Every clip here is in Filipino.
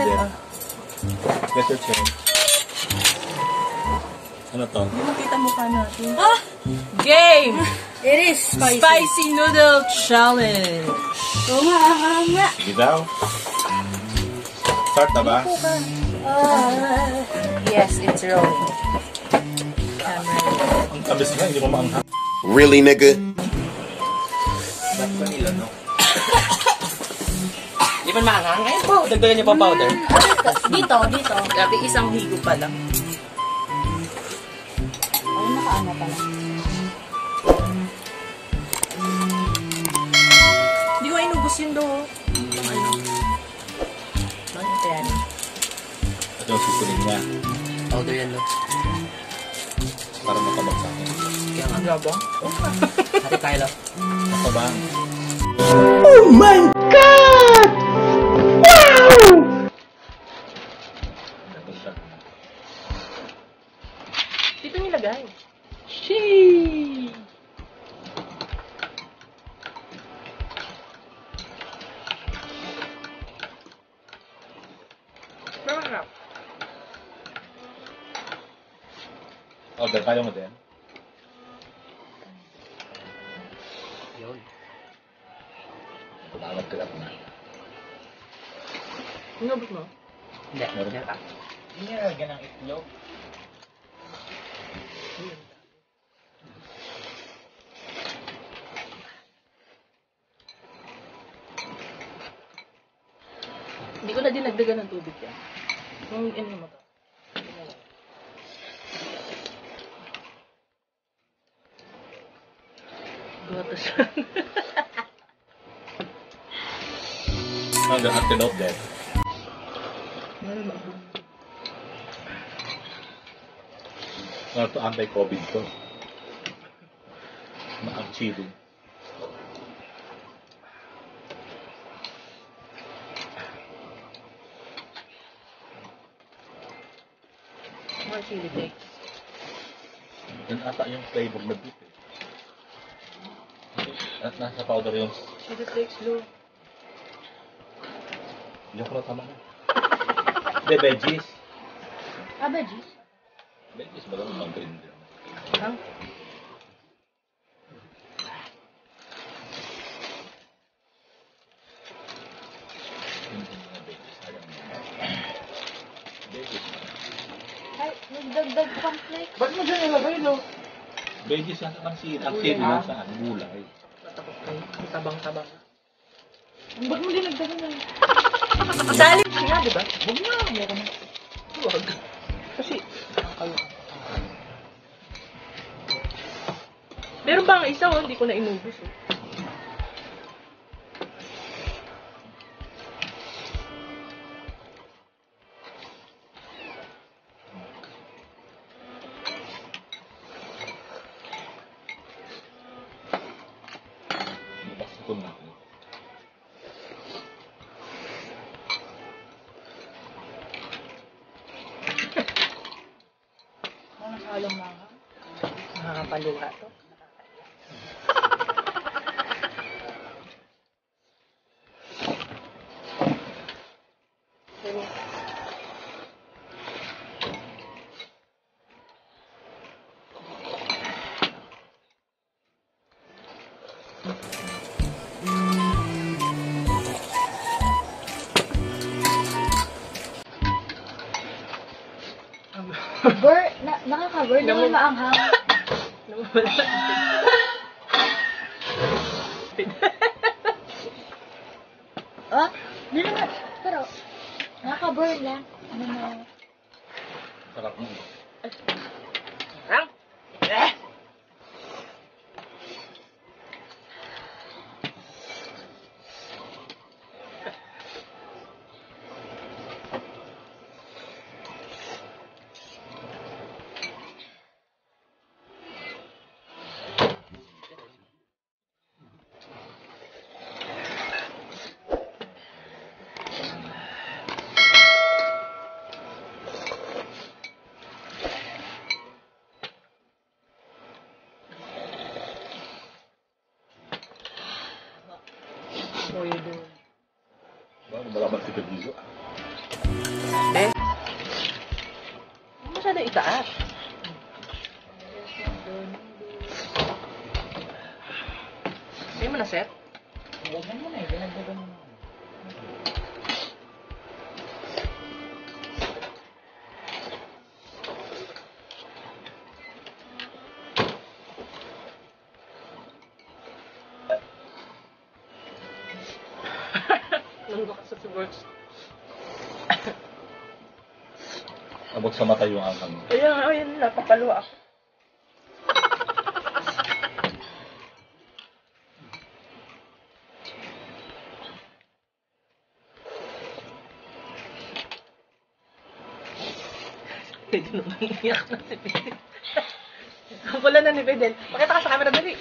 set. din. Get your chair. Ano to? Hindi makita mukha natin. Ah! Game! It is spicy. Spicy Noodle Challenge. Oo nga. Sige daw. Start na ba? Yes, it's rolling. Camera. Ang tamis na, hindi mo maanghang. Really, nigga? Ba't ba nila, no? Di ba maanghang? Ngayon po, dagdagan niyo pa powder. Dito. Grabe, isang higo pa lang. Ay, nakaano pala. Hindi ko inubos yun do. Ano? Bakit yan? Ito yung susunin niya. Powder yan, no? Para matabak sa akin. Kaya nga. Gabang? Hati tayo, lo. Matabang. Oh my God! Wow! Ito siya. Dito nilagay. Sheesh! Marap. Order, kaya mo din. Yun. Tawag ka lang na. Inubos mo? Hindi, Meron yan ka. Hindi niya lagyan ng itlog. Hindi ko na dinagdagan ng tubig yan. Kung ano mo to. Gatos. Ang antidote din. Ano to, anti-COVID to. Maang-chili. More chili flakes. Yan ata yung flavor na beef eh. At nasa powder yung... Chili flakes, Lou. Hindi ko na tama na. Hindi, veggies. Veggies. Veggies ba lang mga green din? Ang? Hindi mga veggies. Sayang mo. Veggies. Ay, nagdagdag pang flake. Ba't mo dyan ilagay, lo? Veggies yan sa sili. Ang sili lang sa gulay. Matapos kayo. Tabang-tabang. Ba't mo dinagdagan na? Salit nga, di ba? Huwag na. Meron na. Huwag. Kasi, kayo. Meron ba ang isa, oh? Hindi ko na inubos, oh. Basta ko na. Ano halong mga? Nakakapaluha to. Pero, Nakaka-burn naman maanghang. nawawala. Hindi naman. Pero, nakaka-burn lang. Ano na. Sarap mo. Ang? Bago malaman si Pedrizo. Hindi mo na set? Huwag mo na eh. Dinagdagan mo na. Nanggo ka sa works. Abot sa mata yung angkang. Ayan, napapalo ako. Pwede naman iyak na si Fidel. Ang pula na ni Fidel. Pakita ka sa camera, dali.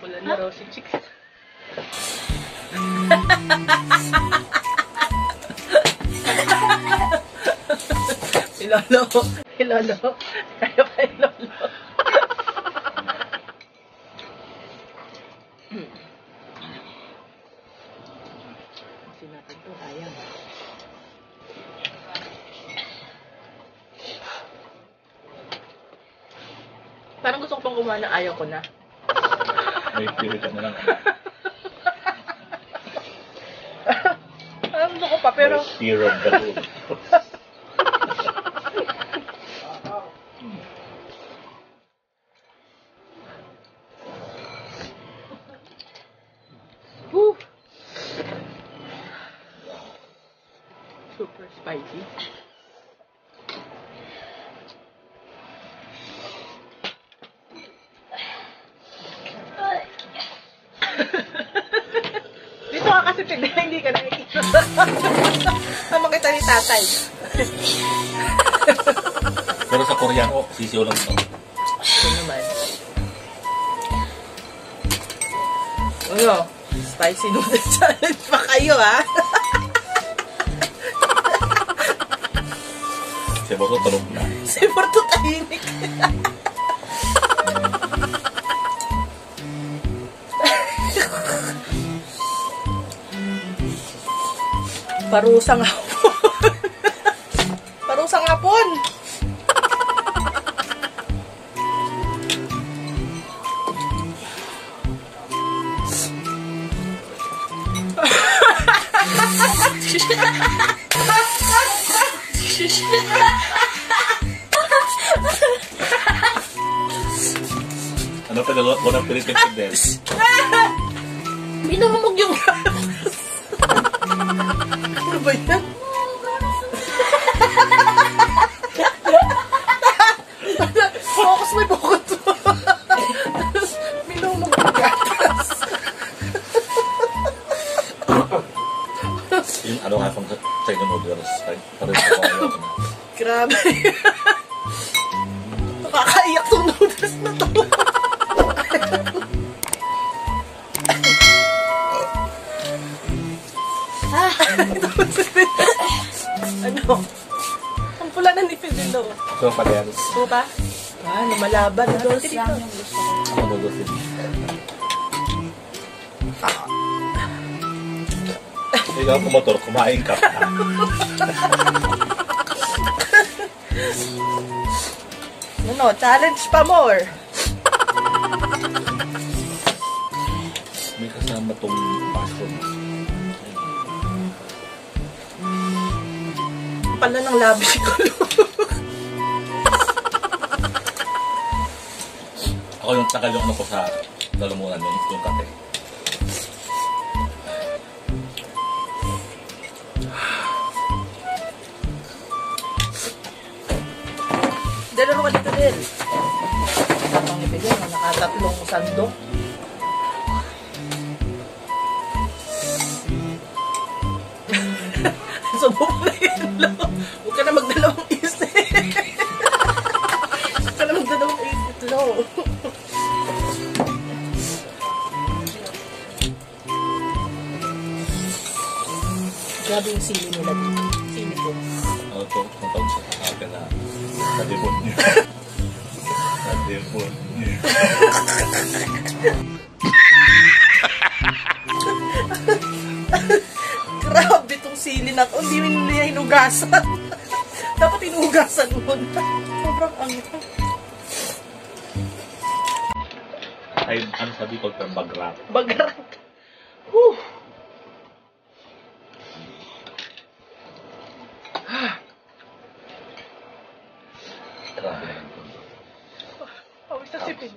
Pula na rosy cheeks. Si Lolo. Si Lolo. Kaya pa yung Lolo. Kasi natin ito, sayang. Parang gusto ko pang kumain na ayaw ko na. May spirit ka na lang. Parang gusto ko pa, pero... May fear of the food. Whew. Super spicy. Dito ka kasi tignan, hindi ka nakikita. Tama kita ni tatay. Pero sa Korean, sisiyo lang ito. Ito naman. Ano? Spicy noodle challenge pa kayo, ha? Si Boso tulog na. Si Porto tahimik. Parusang hapon. Parusang hapon. Ano ka nalot mo ng Philippine Fidel? Minumumog yung gatas. Ano ba yan? Focus, may bukod to. Minumumog yung gatas. Yung ano nga pang China noodles. Parang sa mga na. Grabe. Nakakaiyak tong noodles na to. Ano? Ang pula na ni Fidel, no? So, parehas. Oo ba? Ah, lumalaban. Noodles lang yung gusto ko. Ako noodles din. Ikaw kumotor, kumain ka. Ano? Challenge pa more. May kasama tong mushroom. Pala ng labi ko. Ako yung tagal yung ano ko sa lalamunan yung kape. Dalaro ka dito din. Tapang ibigay, nakatatlong sandok. Subok na yun lang. Huwag ka na magdalawang isip. Huwag ka na magdalawang isip, lo. Grabe yung sili nila dito. Sili ko. Ano to? Ang tawag sa akin na nadibon niyo. Nadibon niyo. Grabe tong sili na to. Hindi nila hinugasan. Dapat hinugasan mo na. Sobrang angka. Ay, ano sabi ko, bagrat. Bagrat. Whew. Grabe naman ito. Pawis na sipin.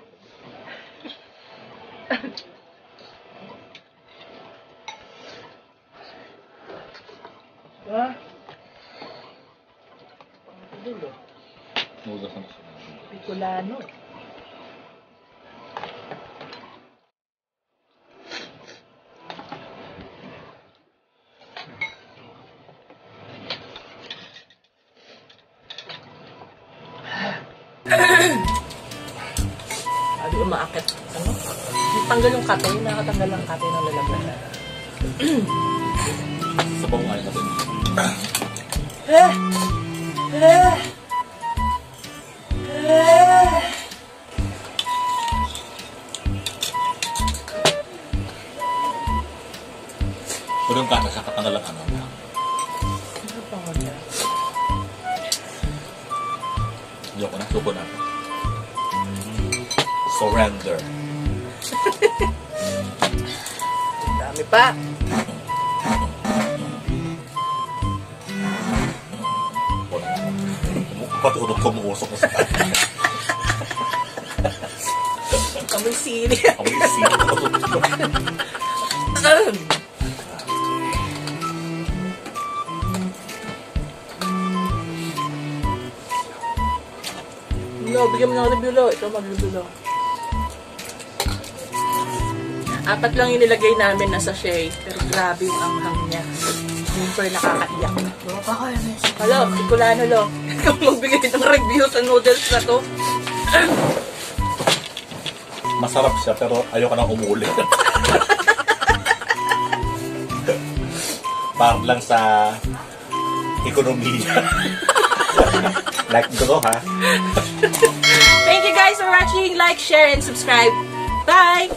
Ah. Dulo. Nugas ang sunod. Bicolano. Sabi ko maakit. Ano? Tanggal yung katay. Nakatanggal ang katay ng lalagyan. Sa bang ayaw natin. Pero yung kata sa katanggal ang ano. Ano pa nga niya? Ayoko na, suko na. Surrender. Ang dami pa. Pati utot ko muusok ko sa kanya. Amoy sili. Ako yung sino ko utot ko. No, bigyan mo na ako ng bilo. Ito, mag-review lang. 4 lang yung nilagay namin na sachet. Pero grabe yung anghang niya. Super nakakaiyak. Hello, Bicolano lo. Ikaw magbigay ng review sa noodles na to. Masarap siya pero ayoko nang umuli. Para lang sa ekonomiya. Like ko ha. Thank you guys for watching. Like, share, and subscribe. Bye!